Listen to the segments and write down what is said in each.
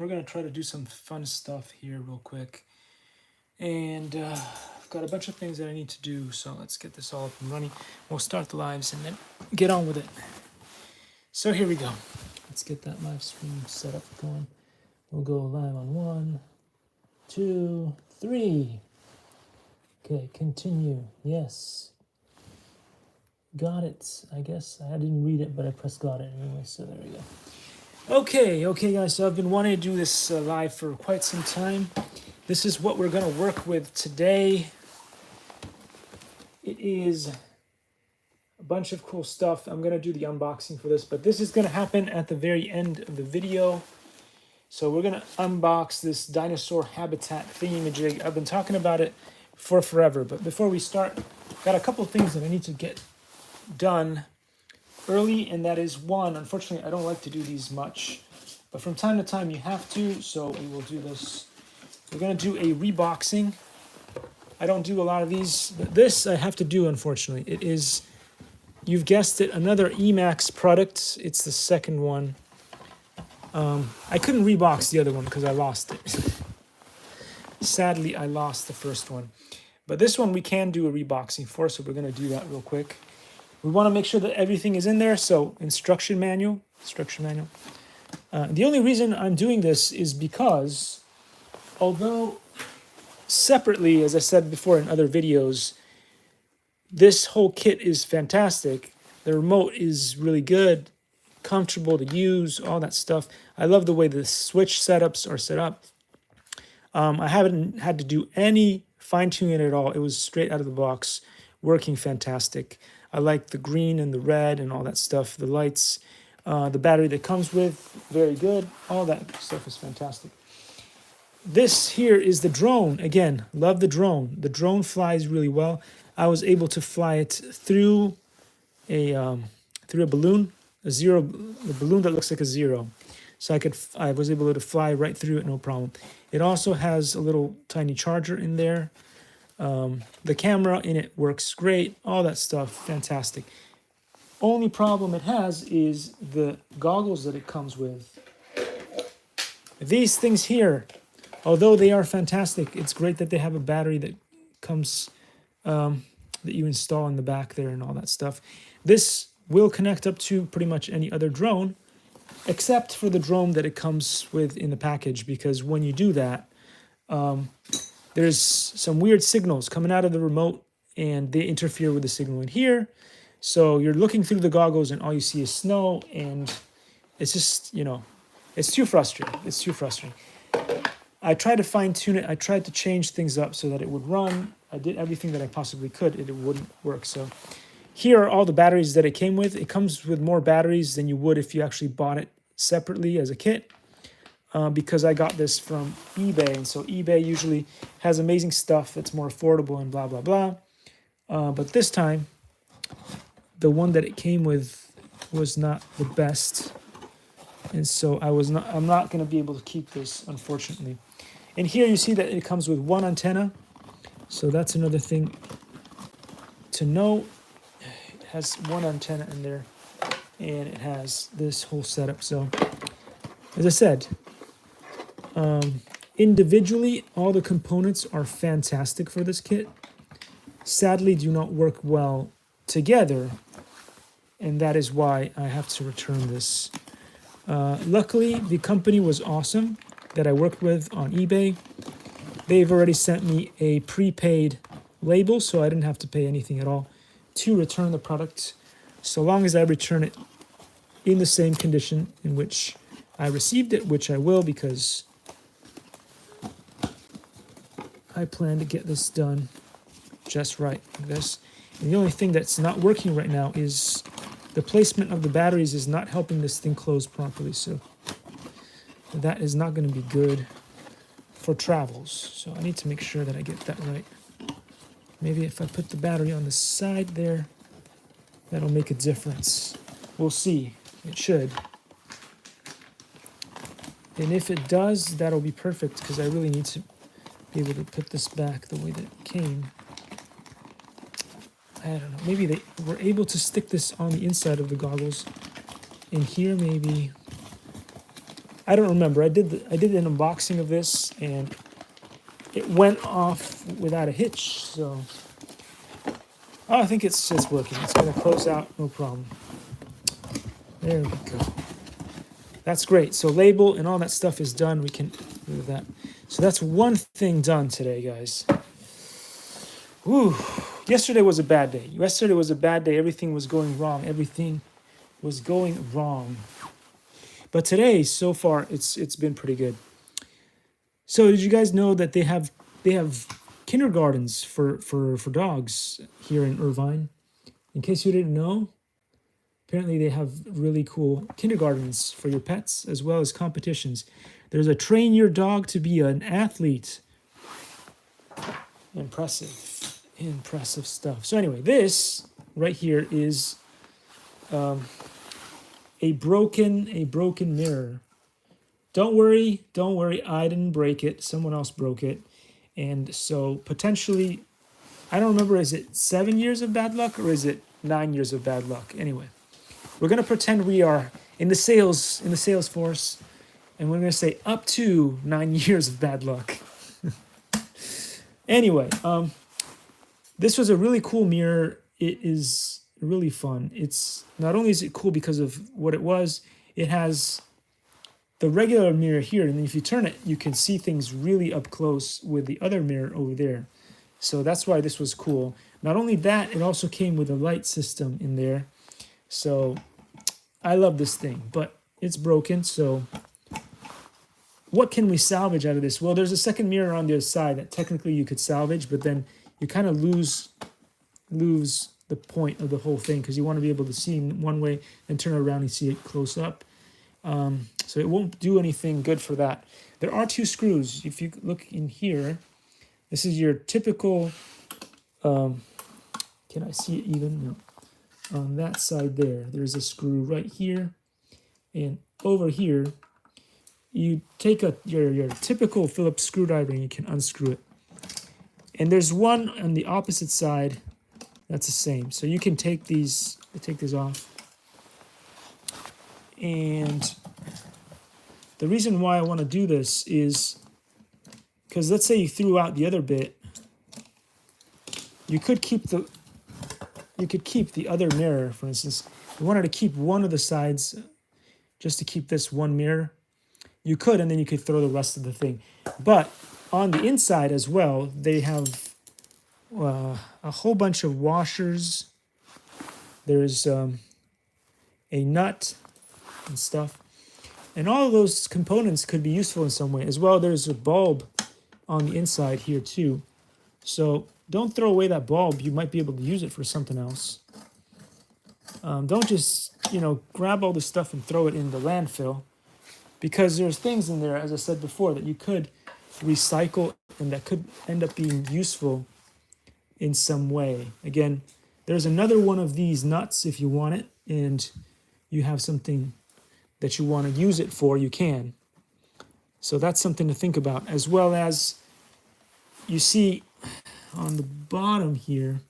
We're going to try to do some fun stuff here real quick. And I've got a bunch of things that I need to do, so let's get this all up and running. We'll start the lives and then get on with it. So here we go. Let's get that live stream set up going. We'll go live on 1, 2, 3. Okay, continue. Yes. Got it. I guess I didn't read it, but I pressed got it anyway, so there we go. Okay, guys, so I've been wanting to do this live for quite some time. This is what we're going to work with today. It is a bunch of cool stuff. I'm going to do the unboxing for this, but this is going to happen at the very end of the video. So we're going to unbox this dinosaur habitat thingamajig. I've been talking about it for forever, but before we start, I've got a couple of things that I need to get done early, and that is one, unfortunately, I don't like to do these much, but from time to time you have to, so we will do this. We're going to do a reboxing. I don't do a lot of these, but this I have to do, unfortunately. It is, you've guessed it, another Emax product. It's the second one. I couldn't rebox the other one because I lost it. Sadly, I lost the first one. But this one we can do a reboxing for, so we're going to do that real quick. We want to make sure that everything is in there, so instruction manual. The only reason I'm doing this is because, although separately, as I said before in other videos, this whole kit is fantastic. The remote is really good, comfortable to use, all that stuff. I love the way the switch setups are set up. I haven't had to do any fine-tuning at all. It was straight out of the box, working fantastic. I like the green and the red and all that stuff. The lights, the battery that comes with, very good. All that stuff is fantastic. This here is the drone. Again, love the drone. The drone flies really well. I was able to fly it through a balloon, a balloon that looks like a zero. So I was able to fly right through it, no problem. It also has a little tiny charger in there. The camera in it works great, all that stuff, fantastic. Only problem it has is the goggles that it comes with. These things here, although they are fantastic, it's great that they have a battery that comes, that you install in the back there and all that stuff. This will connect up to pretty much any other drone, except for the drone that it comes with in the package, because when you do that, there's some weird signals coming out of the remote and they interfere with the signal in here. So you're looking through the goggles and all you see is snow, and it's just, it's too frustrating. It's too frustrating. I tried to fine tune it. I tried to change things up so that it would run. I did everything that I possibly could. It wouldn't work. So here are all the batteries that it came with. It comes with more batteries than you would if you actually bought it separately as a kit. Because I got this from eBay, and so eBay usually has amazing stuff that's more affordable and blah, blah, blah. But this time, the one that it came with was not the best. And so I'm not going to be able to keep this, unfortunately. And here you see that it comes with one antenna. So that's another thing to know. It has one antenna in there, and it has this whole setup. So, as I said, individually, all the components are fantastic for this kit. Sadly, do not work well together, and that is why I have to return this. Luckily, the company was awesome that I worked with on eBay. They've already sent me a prepaid label, so I didn't have to pay anything at all to return the product, so long as I return it in the same condition in which I received it, which I will, because I plan to get this done just right, like this. And the only thing that's not working right now is the placement of the batteries is not helping this thing close properly, so that is not going to be good for travels. So I need to make sure that I get that right. Maybe if I put the battery on the side there, that'll make a difference. We'll see. It should. And if it does, that'll be perfect, because I really need to be able to put this back the way that it came. I don't know. Maybe they were able to stick this on the inside of the goggles. In here, maybe. I don't remember. I did an unboxing of this and it went off without a hitch. So I think it's working. It's gonna close out, no problem. There we go. That's great. So label and all that stuff is done. We can do that. So that's one thing done today, guys. Whew. Yesterday was a bad day. Yesterday was a bad day. Everything was going wrong. Everything was going wrong. But today, so far, it's been pretty good. So did you guys know that they have kindergartens for dogs here in Irvine? In case you didn't know, apparently they have really cool kindergartens for your pets as well as competitions. There's a train your dog to be an athlete. Impressive stuff. So anyway, this right here is a broken mirror. Don't worry, I didn't break it. Someone else broke it. And so potentially, I don't remember, is it 7 years of bad luck or is it 9 years of bad luck? Anyway, we're gonna pretend we are in the sales force, and we're gonna say up to 9 years of bad luck. Anyway, this was a really cool mirror. It is really fun. It's not only is it cool because of what it was, it has the regular mirror here, and then if you turn it, you can see things really up close with the other mirror over there. So that's why this was cool. Not only that, it also came with a light system in there. So I love this thing, but it's broken. So what can we salvage out of this? Well, there's a second mirror on the other side that technically you could salvage, but then you kind of lose the point of the whole thing because you want to be able to see in one way and turn around and see it close up. So it won't do anything good for that. There are 2 screws. If you look in here, this is your typical, can I see it even? No. On that side there's a screw right here. And over here, you take your typical Phillips screwdriver and you can unscrew it. And there's one on the opposite side that's the same. So you can take these off. And the reason why I want to do this is because let's say you threw out the other bit, you could keep the other mirror, for instance. You wanted to keep one of the sides just to keep this one mirror. You could, and then you could throw the rest of the thing. But on the inside as well, they have a whole bunch of washers. There's a nut and stuff. And all of those components could be useful in some way. As well, there's a bulb on the inside here too. So don't throw away that bulb. You might be able to use it for something else. Don't just, grab all the stuff and throw it in the landfill. Because there's things in there, as I said before, that you could recycle and that could end up being useful in some way. Again, there's another one of these nuts if you want it, and you have something that you want to use it for, you can. So that's something to think about. As well as you see on the bottom here,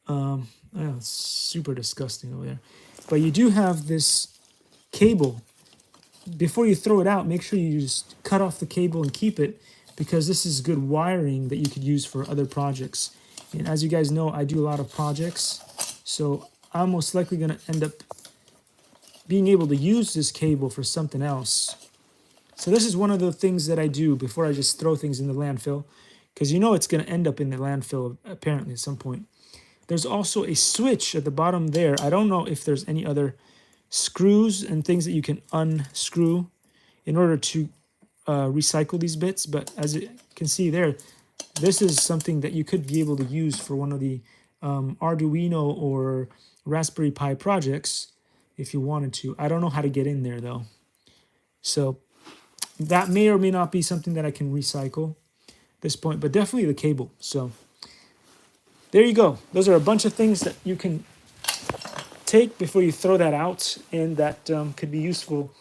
it's super disgusting over there. But you do have this cable. Before you throw it out, make sure you just cut off the cable and keep it, because this is good wiring that you could use for other projects. And as you guys know, I do a lot of projects, so I'm most likely going to end up being able to use this cable for something else. So this is one of the things that I do before I just throw things in the landfill, because it's going to end up in the landfill apparently at some point. There's also a switch at the bottom there. I don't know if there's any other screws and things that you can unscrew in order to recycle these bits, but as you can see there, this is something that you could be able to use for one of the Arduino or Raspberry Pi projects if you wanted to. I don't know how to get in there though, so that may or may not be something that I can recycle at this point, but definitely the cable. So there you go. Those are a bunch of things that you can take before you throw that out, and that could be useful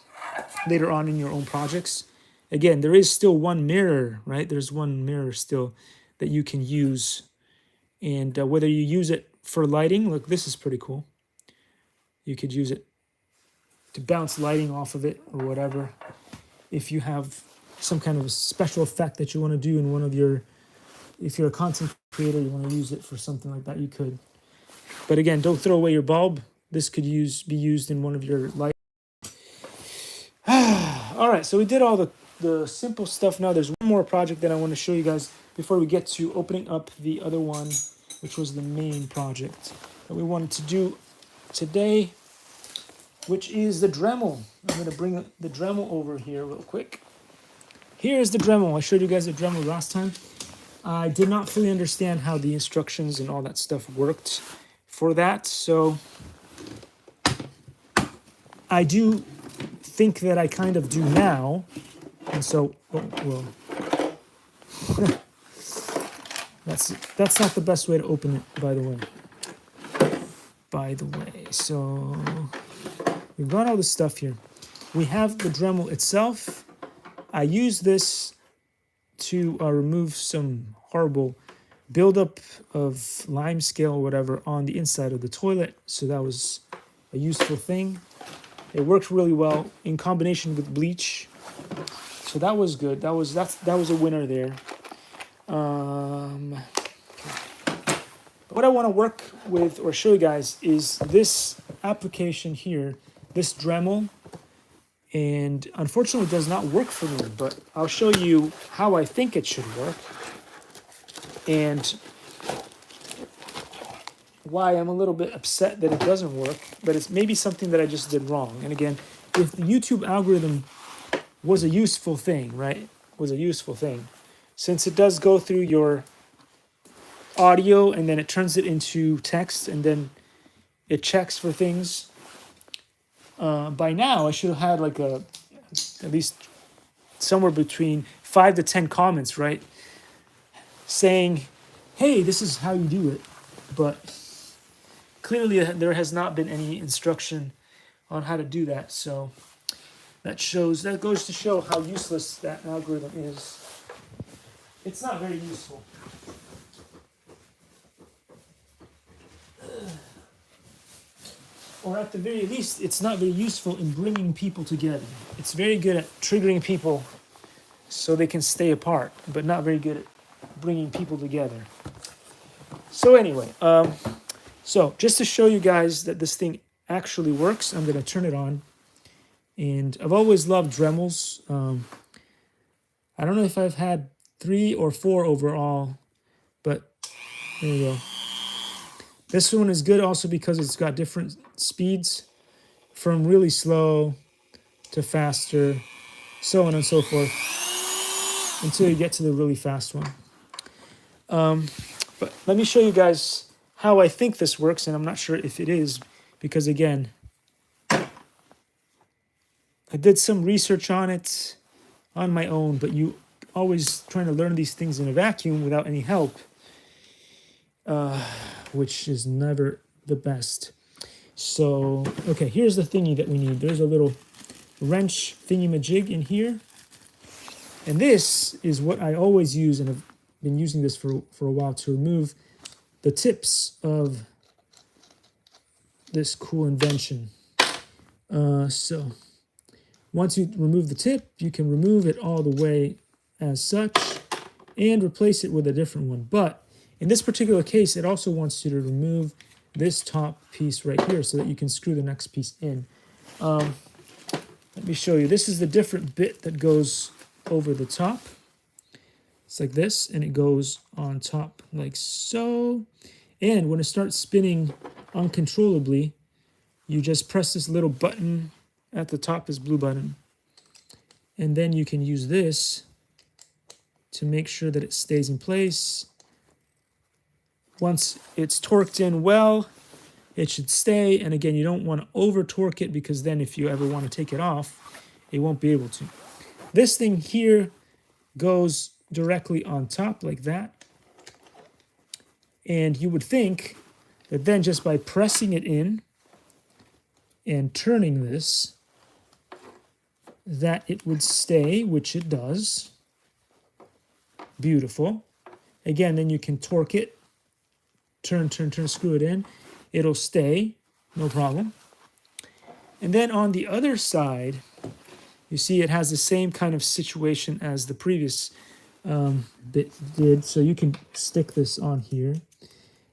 later on in your own projects. Again, there is still one mirror, right? There's one mirror still that you can use, and whether you use it for lighting, look, this is pretty cool. You could use it to bounce lighting off of it or whatever. If you have some kind of a special effect that you want to do in one of your, if you're a content creator, you want to use it for something like that, you could. But again, don't throw away your bulb. This could be used in one of your lights. All right, so we did all the simple stuff. Now there's one more project that I want to show you guys before we get to opening up the other one, which was the main project that we wanted to do today, which is the Dremel. I'm going to bring the Dremel over here real quick. Here's the Dremel. I showed you guys the Dremel last time. I did not fully understand how the instructions and all that stuff worked for that, so I do think that I kind of do now, and so that's not the best way to open it, by the way. So we've got all this stuff here. We have the Dremel itself. I use this to remove some horrible buildup of lime scale or whatever on the inside of the toilet, so that was a useful thing. It worked really well in combination with bleach, so that was good. That was a winner there. What I want to work with or show you guys is this application here, this Dremel, and unfortunately it does not work for me, but I'll show you how I think it should work and why I'm a little bit upset that it doesn't work, but it's maybe something that I just did wrong. And again, if the YouTube algorithm was a useful thing, right? Was a useful thing. Since it does go through your audio and then it turns it into text and then it checks for things. By now, I should have had like at least somewhere between 5 to 10 comments, right? Saying, hey, this is how you do it. But clearly there has not been any instruction on how to do that. So that goes to show how useless that algorithm is. It's not very useful. Or at the very least, it's not very useful in bringing people together. It's very good at triggering people so they can stay apart, but not very good at bringing people together. So anyway, so just to show you guys that this thing actually works, I'm going to turn it on. And I've always loved Dremels. I don't know if I've had 3 or 4 overall, but there you go. This one is good also because it's got different speeds from really slow to faster, so on and so forth, until you get to the really fast one. But let me show you guys how I think this works, and I'm not sure if it is, because again, I did some research on it on my own, but you always trying to learn these things in a vacuum without any help, which is never the best. So, okay, here's the thingy that we need. There's a little wrench thingy-majig in here. And this is what I always use, and I've been using this for a while, to remove the tips of this cool invention. So, once you remove the tip, you can remove it all the way as such and replace it with a different one. But in this particular case, it also wants you to remove this top piece right here so that you can screw the next piece in. Let me show you. This is the different bit that goes over the top. It's like this, and it goes on top like so. And when it starts spinning uncontrollably, you just press this little button at the top, this blue button. And then you can use this to make sure that it stays in place. Once it's torqued in well, it should stay. And again, you don't want to over torque it, because then if you ever want to take it off, it won't be able to. This thing here goes directly on top like that. And you would think that then just by pressing it in and turning this, that it would stay, which it does. Beautiful. Again, then you can torque it. Turn, screw it in. It'll stay, no problem. And then on the other side, you see it has the same kind of situation as the previous bit did. So you can stick this on here.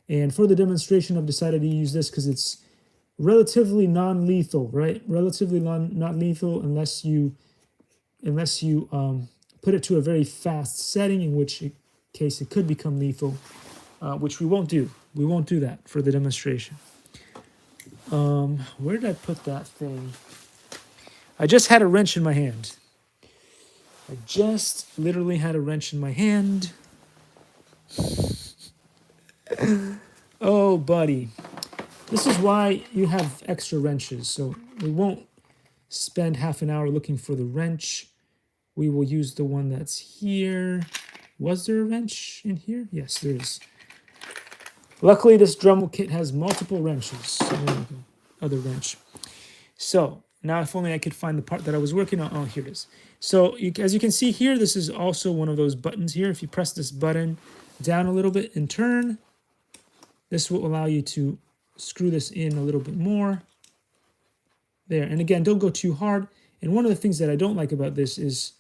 And for the demonstration, I've decided to use this because it's relatively non-lethal, right? Relatively not lethal unless you put it to a very fast setting, in which case it could become lethal, which we won't do. We won't do that for the demonstration. Where did I put that thing? I just had a wrench in my hand. I just literally had a wrench in my hand. Oh, buddy. This is why you have extra wrenches. So we won't spend half an hour looking for the wrench. We will use the one that's here. Was there a wrench in here? Yes, there is. Luckily, this Dremel kit has multiple wrenches. So there we go. Other wrench. So now if only I could find the part that I was working on. Oh, here it is. So as you can see here, this is also one of those buttons here. If you press this button down a little bit and turn, this will allow you to screw this in a little bit more. There. And again, don't go too hard. And one of the things that I don't like about this is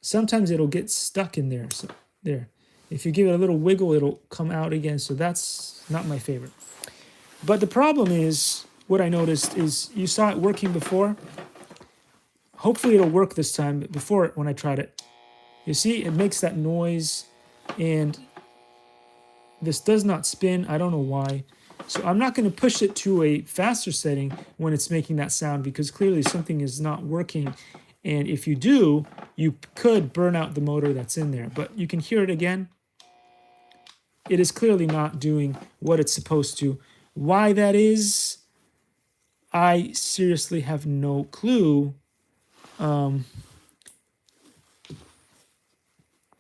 sometimes it'll get stuck in there. So there. If you give it a little wiggle, it'll come out again. So that's not my favorite. But the problem is, what I noticed is, you saw it working before. Hopefully it'll work this time. But before, when I tried it, you see it makes that noise, and this does not spin. I don't know why. So I'm not going to push it to a faster setting when it's making that sound, because clearly something is not working. And if you do, you could burn out the motor that's in there. But you can hear it again. It is clearly not doing what it's supposed to. Why that is, I seriously have no clue.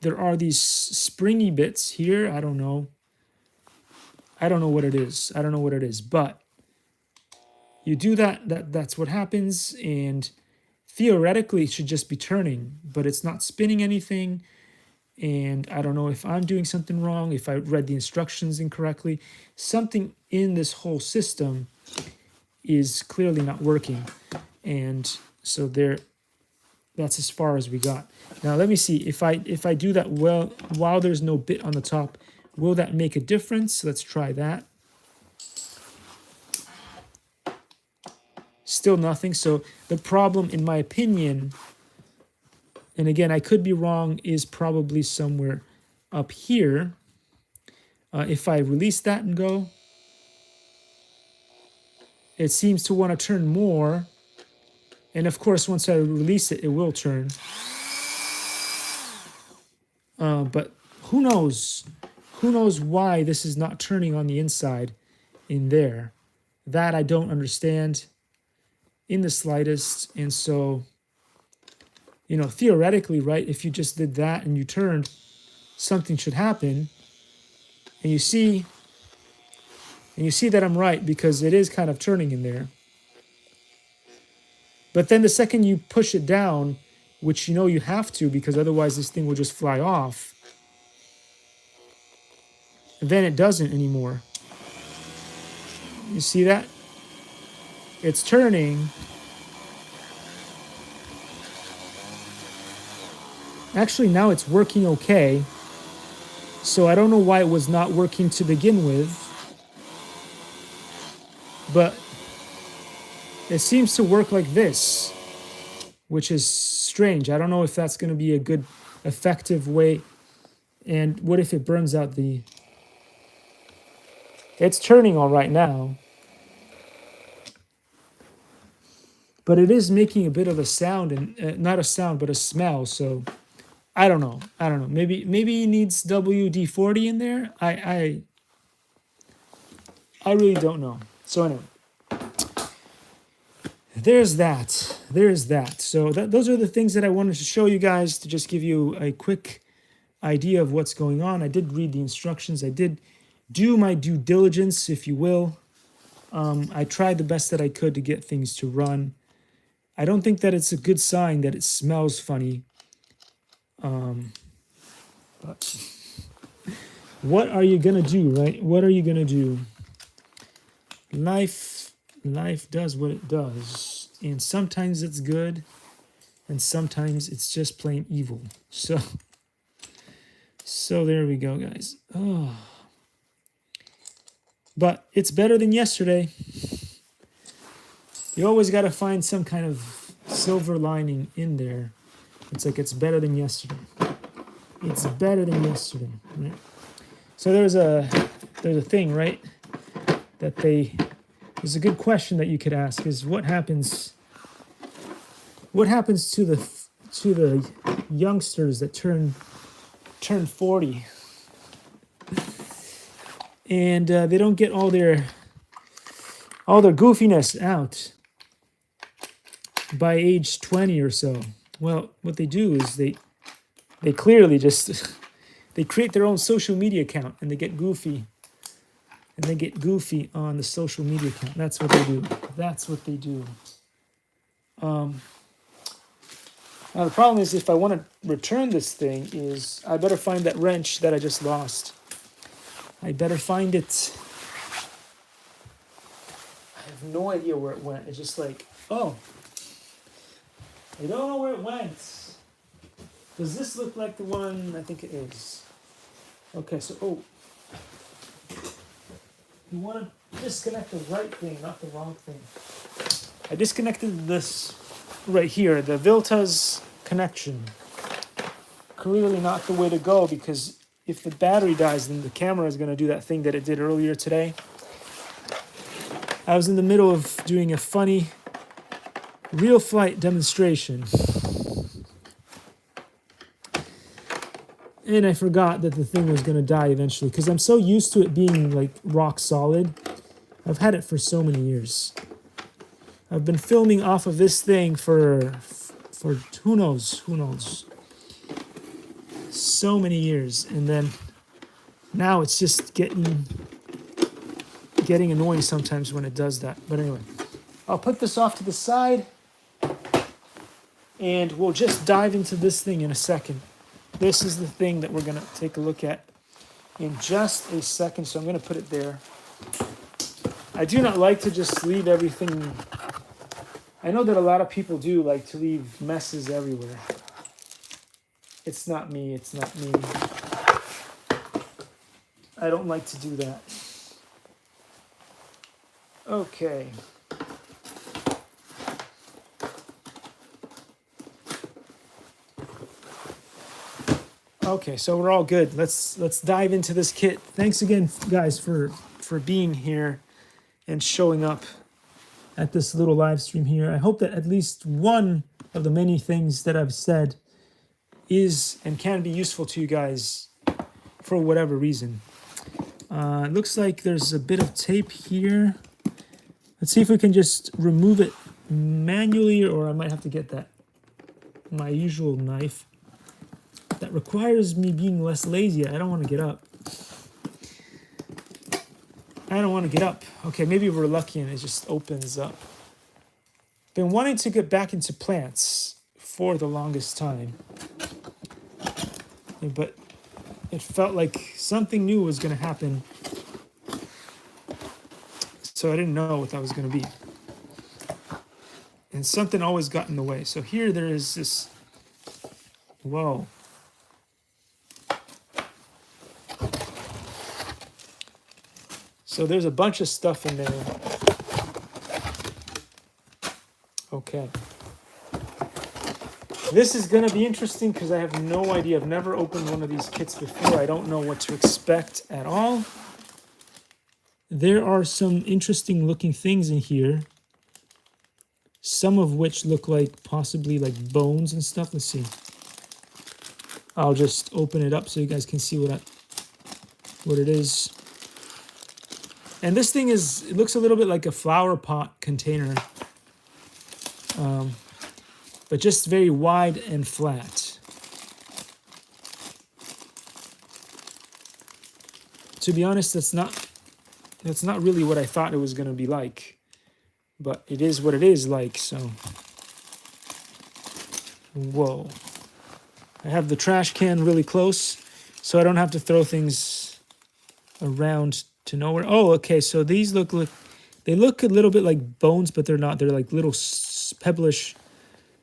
There are these springy bits here. I don't know. I don't know what it is. I don't know what it is. But you do that's what happens. And theoretically, it should just be turning. But it's not spinning anything. And I don't know if I'm doing something wrong, if I read the instructions incorrectly. Something in this whole system is clearly not working. And so that's as far as we got. Now let me see if I do that well while there's no bit on the top, will that make a difference? Let's try that. Still nothing. So the problem, in my opinion, and again, I could be wrong, is probably somewhere up here. If I release that and go, it seems to want to turn more. And of course, once I release it, it will turn. But who knows? Who knows why this is not turning on the inside in there? That I don't understand in the slightest. And so, you know, theoretically, right, if you just did that and you turned, something should happen. And you see that I'm right, because it is kind of turning in there. But then the second you push it down, which you know you have to, because otherwise this thing will just fly off, then it doesn't anymore. You see that? It's turning. Actually, now it's working okay. So I don't know why it was not working to begin with. But it seems to work like this, which is strange. I don't know if that's going to be a good, effective way. And what if it burns out the... It's turning all right now. But it is making a bit of a sound, and not a sound, but a smell. So I don't know. I don't know. Maybe it needs WD-40 in there. I really don't know. So anyway, there's that. There's that. So those are the things that I wanted to show you guys, to just give you a quick idea of what's going on. I did read the instructions. I did do my due diligence, if you will. I tried the best that I could to get things to run. I don't think that it's a good sign that it smells funny. But what are you gonna do, right? What are you gonna do? Life does what it does, and sometimes it's good, and sometimes it's just plain evil. So there we go, guys. Oh. But it's better than yesterday. You always got to find some kind of silver lining in there. It's like it's better than yesterday. It's better than yesterday. Right? So there's a thing, right? There's a good question that you could ask is what happens to the youngsters that turn 40 and they don't get all their goofiness out by age 20 or so. Well, what they do is they clearly just they create their own social media account and they get goofy. And they get goofy on the social media account. That's what they do. That's what they do. Now the problem is if I want to return this thing is I better find that wrench that I just lost. I better find it. I have no idea where it went. It's just like, oh, I don't know where it went. Does this look like the one? I think it is. Okay, so, oh. You want to disconnect the right thing, not the wrong thing. I disconnected this right here, the Vilta's connection. Clearly not the way to go because if the battery dies, then the camera is going to do that thing that it did earlier today. I was in the middle of doing a funny real flight demonstration. And I forgot that the thing was going to die eventually because I'm so used to it being like rock solid. I've had it for so many years. I've been filming off of this thing for who knows, so many years. And then now it's just getting annoying sometimes when it does that. But anyway, I'll put this off to the side and we'll just dive into this thing in a second. This is the thing that we're going to take a look at in just a second, so I'm going to put it there. I do not like to just leave everything. I know that a lot of people do like to leave messes everywhere. It's not me. It's not me. I don't like to do that. Okay. Okay, so we're all good. Let's dive into this kit. Thanks again, guys, for being here and showing up at this little live stream here. I hope that at least one of the many things that I've said is and can be useful to you guys for whatever reason. It looks like there's a bit of tape here. Let's see if we can just remove it manually, or I might have to get my usual knife. That requires me being less lazy. I don't want to get up. Okay, maybe we're lucky and it just opens up. Been wanting to get back into plants for the longest time. But it felt like something new was going to happen. So I didn't know what that was going to be. And something always got in the way. So here there is this... Whoa. So there's a bunch of stuff in there. Okay. This is going to be interesting because I have no idea. I've never opened one of these kits before. I don't know what to expect at all. There are some interesting looking things in here. Some of which look like possibly like bones and stuff. Let's see. I'll just open it up so you guys can see what it is. And this thing it looks a little bit like a flower pot container. But just very wide and flat. To be honest, that's not really what I thought it was going to be like. But it is what it is like, so. Whoa. I have the trash can really close, so I don't have to throw things around to nowhere. Oh, okay, so these look a little bit like bones, but they're not. They're like little pebblish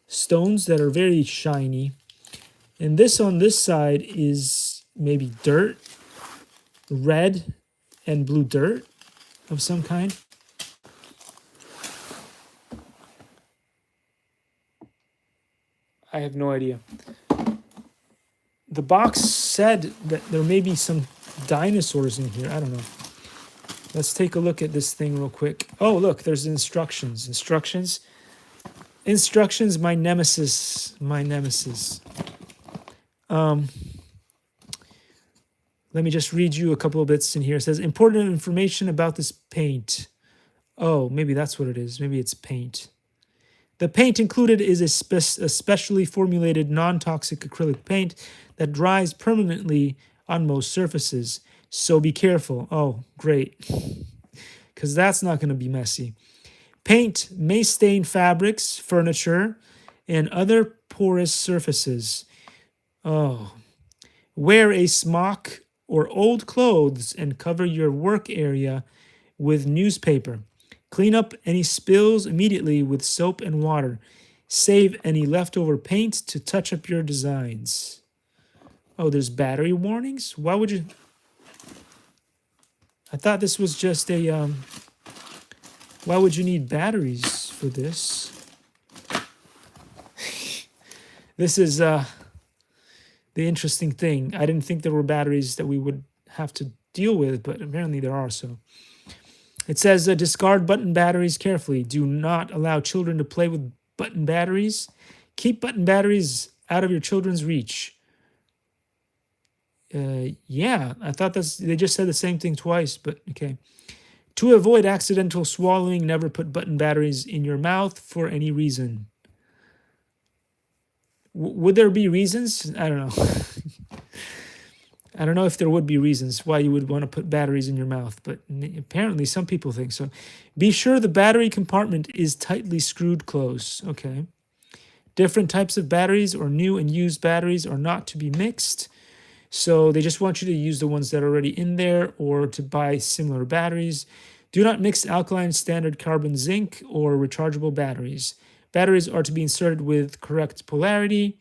stones that are very shiny. And this on this side is maybe dirt, red and blue dirt of some kind. I have no idea. The box said that there may be some dinosaurs in here. I don't know. Let's take a look at this thing real quick. Oh, look, there's instructions. Instructions, my nemesis. Let me just read you a couple of bits in here. It says, important information about this paint. Oh, maybe that's what it is. Maybe it's paint. The paint included is a specially formulated non-toxic acrylic paint that dries permanently on most surfaces. So be careful. Oh, great. Because that's not going to be messy. Paint may stain fabrics, furniture, and other porous surfaces. Oh. Wear a smock or old clothes and cover your work area with newspaper. Clean up any spills immediately with soap and water. Save any leftover paint to touch up your designs. Oh, there's battery warnings? Why would you... I thought this was just a... Why would you need batteries for this? This is the interesting thing. I didn't think there were batteries that we would have to deal with, but apparently there are, so... It says, discard button batteries carefully. Do not allow children to play with button batteries. Keep button batteries out of your children's reach. Yeah, I thought they just said the same thing twice, but okay. To avoid accidental swallowing, never put button batteries in your mouth for any reason. Would there be reasons? I don't know. I don't know if there would be reasons why you would want to put batteries in your mouth, but apparently some people think so. Be sure the battery compartment is tightly screwed closed. Okay. Different types of batteries or new and used batteries are not to be mixed. So they just want you to use the ones that are already in there or to buy similar batteries. Do not mix alkaline, standard carbon, zinc, or rechargeable batteries. Batteries are to be inserted with correct polarity.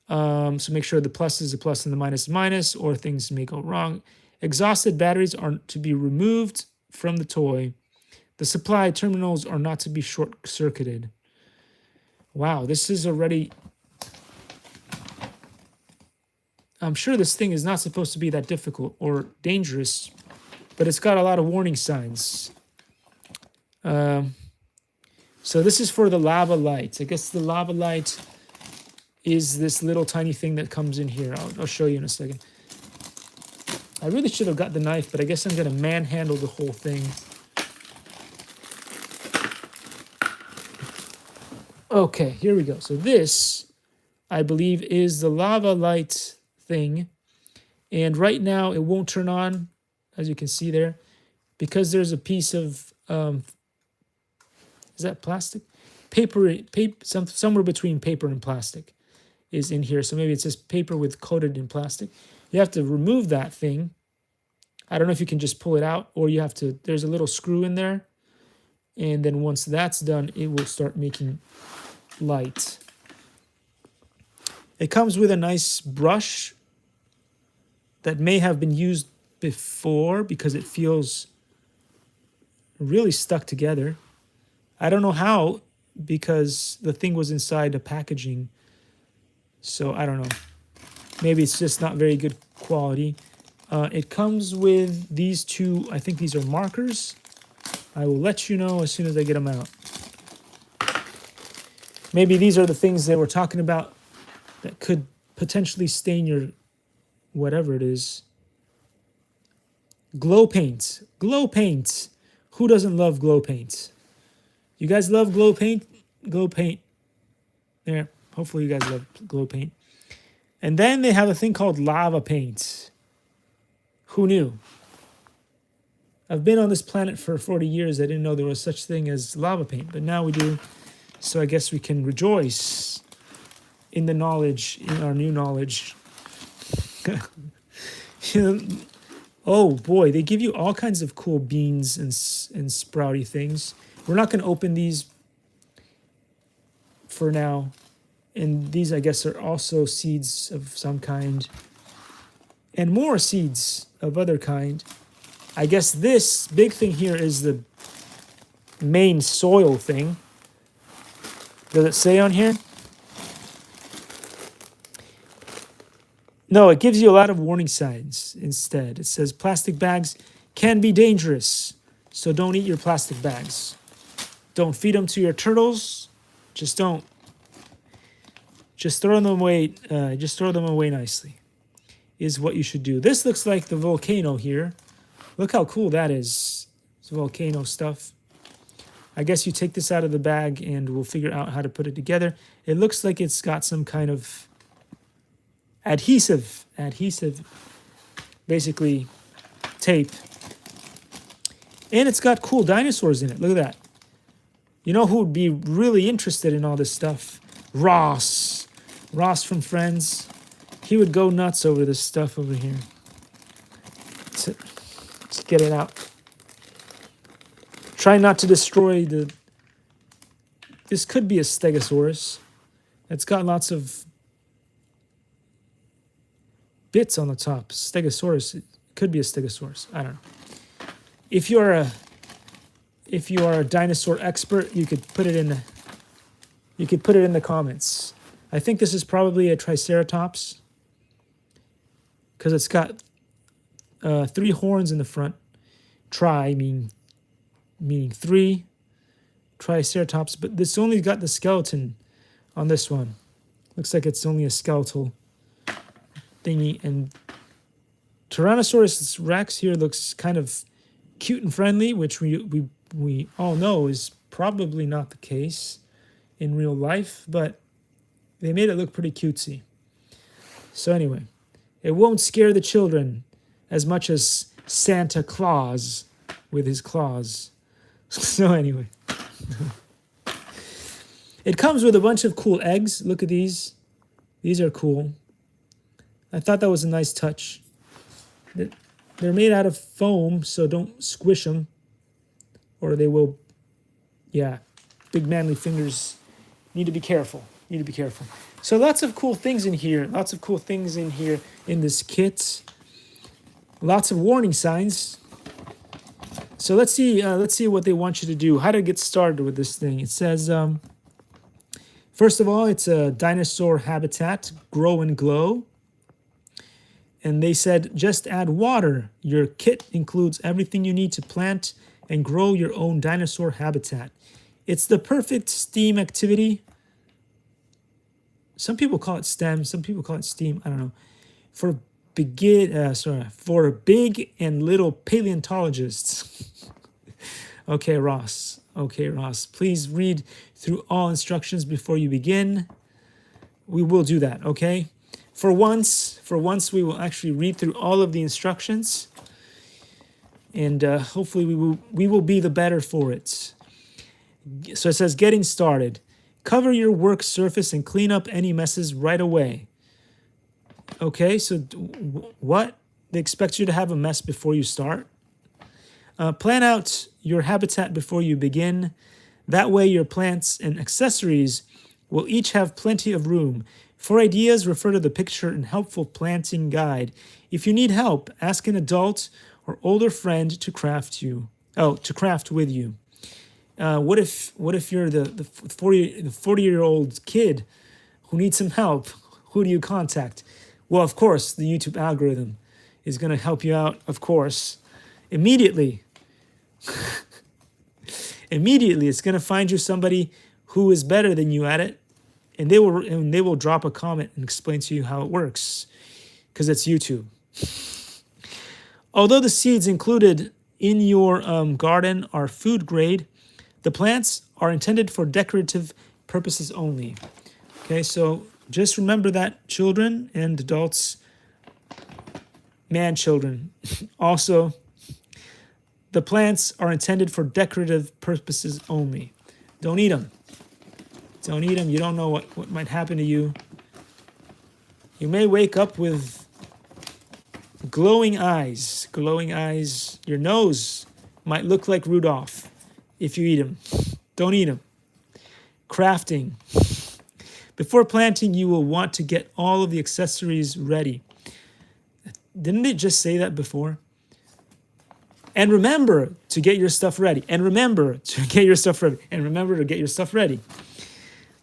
So make sure the plus is a plus and the minus is minus, or things may go wrong. Exhausted batteries are to be removed from the toy. The supply terminals are not to be short-circuited. Wow, this is already... I'm sure this thing is not supposed to be that difficult or dangerous, but it's got a lot of warning signs. So this is for the lava light. I guess the lava light is this little tiny thing that comes in here. I'll show you in a second. I really should have got the knife, but I guess I'm going to manhandle the whole thing. Okay, here we go. So this, I believe, is the lava light thing. And right now it won't turn on, as you can see there, because there's a piece of, is that plastic? Paper, somewhere between paper and plastic is in here. So maybe it's just paper with coated in plastic. You have to remove that thing. I don't know if you can just pull it out, or you have to, there's a little screw in there. And then once that's done, it will start making light. It comes with a nice brush that may have been used before because it feels really stuck together. I don't know how, because the thing was inside the packaging. So I don't know. Maybe it's just not very good quality. It comes with these two, I think these are markers. I will let you know as soon as I get them out. Maybe these are the things they were talking about that could potentially stain your whatever it is. Glow paint. Glow paint. Who doesn't love glow paint? You guys love glow paint? Glow paint. There. Hopefully you guys love glow paint. And then they have a thing called lava paint. Who knew? I've been on this planet for 40 years. I didn't know there was such thing as lava paint, but now we do. So I guess we can rejoice in the knowledge, in our new knowledge. Oh boy, they give you all kinds of cool beans and sprouty things. We're not going to open these. for now. And these, I guess, are also seeds of some kind. And more seeds of other kind. I guess this big thing here is the main soil thing. Does it say on here? No, it gives you a lot of warning signs instead. It says plastic bags can be dangerous, so don't eat your plastic bags. Don't feed them to your turtles. Just don't. Just throw them away. Just throw them away nicely. Is what you should do. This looks like the volcano here. Look how cool that is. It's volcano stuff. I guess you take this out of the bag and we'll figure out how to put it together. It looks like it's got some kind of adhesive, basically tape. And it's got cool dinosaurs in it. Look at that. You know who would be really interested in all this stuff? Ross. Ross from Friends. He would go nuts over this stuff over here. Let's get it out. Try not to destroy the... This could be a stegosaurus. It's got lots of bits on the top. Stegosaurus. It could be a stegosaurus. I don't know. If you are a dinosaur expert, you could put it in the comments. I think this is probably a triceratops because it's got 3 horns in the front. Tri meaning 3. Triceratops, but this only got the skeleton on this one. Looks like it's only a skeletal thingy. And Tyrannosaurus Rex here looks kind of cute and friendly, which we all know is probably not the case in real life, but they made it look pretty cutesy. So anyway, it won't scare the children as much as Santa Claus with his claws. So anyway, it comes with a bunch of cool eggs. Look at these. These are cool. I thought that was a nice touch. They're made out of foam, so don't squish them, or they will, yeah, big manly fingers need to be careful. So lots of cool things in here. In this kit. Lots of warning signs. So let's see what they want you to do. How to get started with this thing. It says, first of all, it's a dinosaur habitat, grow and glow. And they said, just add water. Your kit includes everything you need to plant and grow your own dinosaur habitat. It's the perfect STEAM activity. Some people call it STEM. Some people call it STEAM. I don't know. For big and little paleontologists. Okay, Ross. Please read through all instructions before you begin. We will do that, okay? For once, we will actually read through all of the instructions, and hopefully we will be the better for it. So it says, getting started. Cover your work surface and clean up any messes right away. Okay, so what? They expect you to have a mess before you start? Plan out your habitat before you begin. That way your plants and accessories will each have plenty of room. For ideas, refer to the picture and helpful planting guide. If you need help, ask an adult or older friend to craft with you. What if you're the 40-year-old kid who needs some help? Who do you contact? Well, of course, the YouTube algorithm is going to help you out, of course, immediately. Immediately, it's going to find you somebody who is better than you at it. And they will drop a comment and explain to you how it works, because it's YouTube. Although the seeds included in your garden are food grade, the plants are intended for decorative purposes only. Okay, so just remember that, children and adults, children. Also, the plants are intended for decorative purposes only. Don't eat them. Don't eat them. You don't know what might happen to you. You may wake up with glowing eyes. Your nose might look like Rudolph if you eat them. Don't eat them. Crafting. Before planting, you will want to get all of the accessories ready. Didn't it just say that before? And remember to get your stuff ready. And remember to get your stuff ready. And remember to get your stuff ready.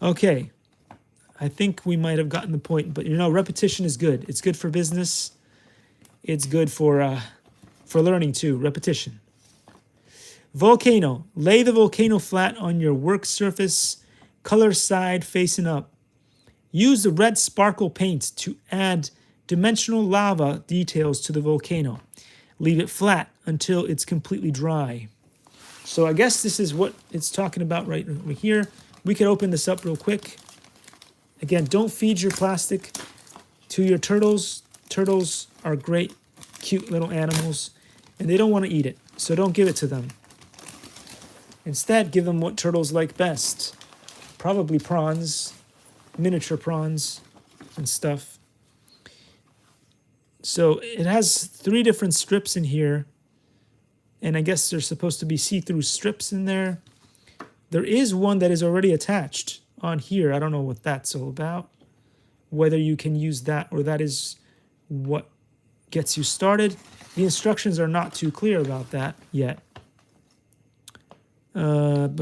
Okay. I think we might have gotten the point. But, you know, repetition is good. It's good for business. It's good for learning, too. Repetition. Volcano. Lay the volcano flat on your work surface, color side facing up. Use the red sparkle paint to add dimensional lava details to the volcano. Leave it flat until it's completely dry. So I guess this is what it's talking about right here. We could open this up real quick. Again, don't feed your plastic to your turtles. Turtles are great, cute little animals, and they don't want to eat it. So don't give it to them. Instead, give them what turtles like best. Probably prawns, miniature prawns and stuff. So it has 3 different strips in here. And I guess there's supposed to be see-through strips in there. There is one that is already attached on here. I don't know what that's all about. Whether you can use that or that is what gets you started. The instructions are not too clear about that yet. When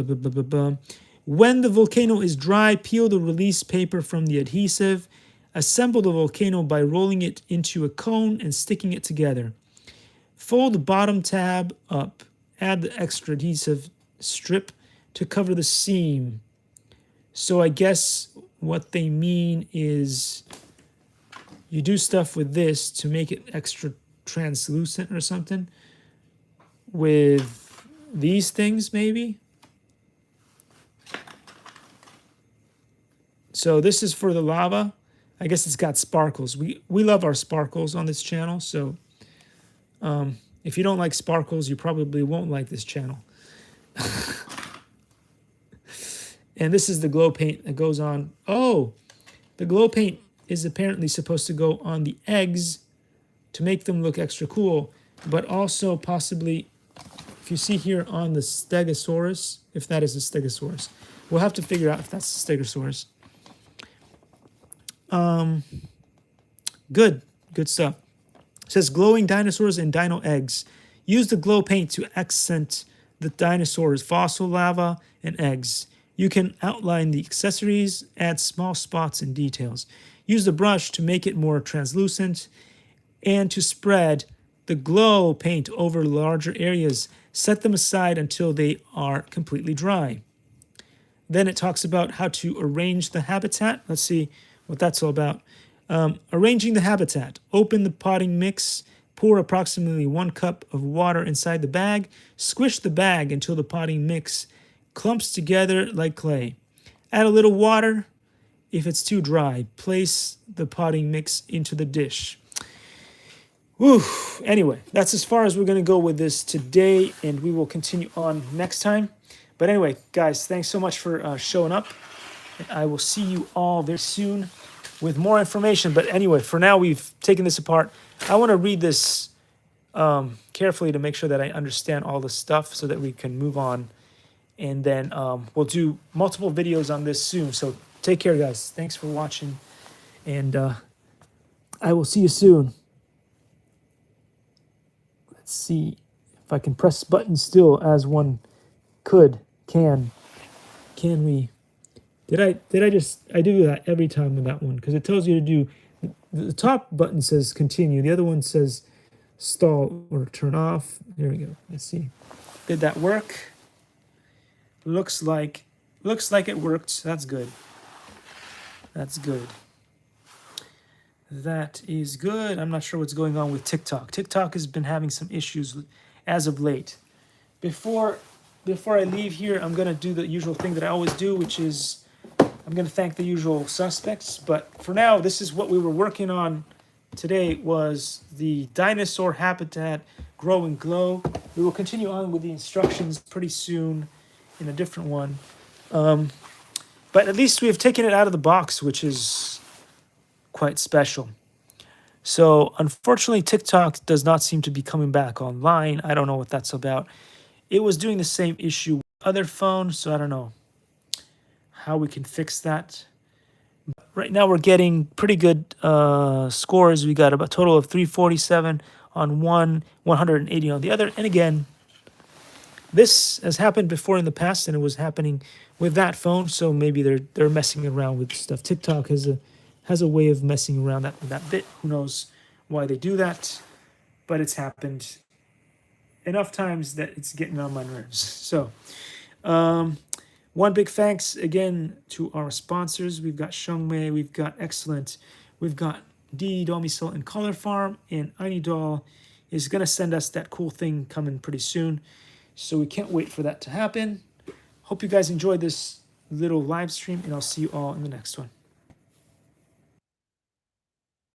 the volcano is dry, peel the release paper from the adhesive. Assemble the volcano by rolling it into a cone and sticking it together. Fold the bottom tab up. Add the extra adhesive strip to cover the seam. So I guess what they mean is you do stuff with this to make it extra translucent or something. With these things, maybe. So this is for the lava. I guess it's got sparkles. We love our sparkles on this channel. So if you don't like sparkles, you probably won't like this channel. And this is the glow paint that goes on. Oh, the glow paint is apparently supposed to go on the eggs to make them look extra cool. But also possibly, if you see here on the Stegosaurus, if that is a Stegosaurus, we'll have to figure out if that's a Stegosaurus. Good stuff. It says glowing dinosaurs and dino eggs. Use the glow paint to accent the dinosaurs' fossil lava and eggs. You can outline the accessories, add small spots and details. Use the brush to make it more translucent and to spread the glow paint over larger areas. Set them aside until they are completely dry. Then it talks about how to arrange the habitat. Let's see what that's all about. Arranging the habitat. Open the potting mix. Pour approximately 1 cup of water inside the bag. Squish the bag until the potting mix clumps together like clay. Add a little water if it's too dry. Place the potting mix into the dish. Whew. Anyway, that's as far as we're going to go with this today, and we will continue on next time. But anyway, guys, thanks so much for showing up. And I will see you all very soon with more information. But anyway, for now, we've taken this apart. I want to read this carefully to make sure that I understand all the stuff so that we can move on. And then we'll do multiple videos on this soon. So take care, guys. Thanks for watching. And I will see you soon. Let's see if I can press buttons still as one could. Can we? Did I do that every time with that one? Because it tells you to do, the top button says continue. The other one says stall or turn off. There we go. Let's see. Did that work? Looks like it worked. That's good. That's good. That is good. I'm not sure what's going on with TikTok. TikTok has been having some issues as of late. Before I leave here, I'm going to do the usual thing that I always do, which is I'm going to thank the usual suspects. But for now, this is what we were working on today, was the dinosaur habitat grow and glow. We will continue on with the instructions pretty soon in a different one. But at least we have taken it out of the box, which is quite special. So unfortunately, TikTok does not seem to be coming back online. I don't know what that's about. It was doing the same issue with other phones, so I don't know how we can fix that. Right now we're getting pretty good scores. We got a total of 347 on one, 180 on the other. And again, this has happened before in the past, and it was happening with that phone. So maybe they're messing around with stuff. TikTok has a way of messing around that bit. Who knows why they do that? But it's happened enough times that it's getting on my nerves. So, one big thanks again to our sponsors. We've got Shengmei, we've got Excellent, we've got D Domisol and Color Farm, and Doll is gonna send us that cool thing coming pretty soon. So we can't wait for that to happen. Hope you guys enjoyed this little live stream, and I'll see you all in the next one.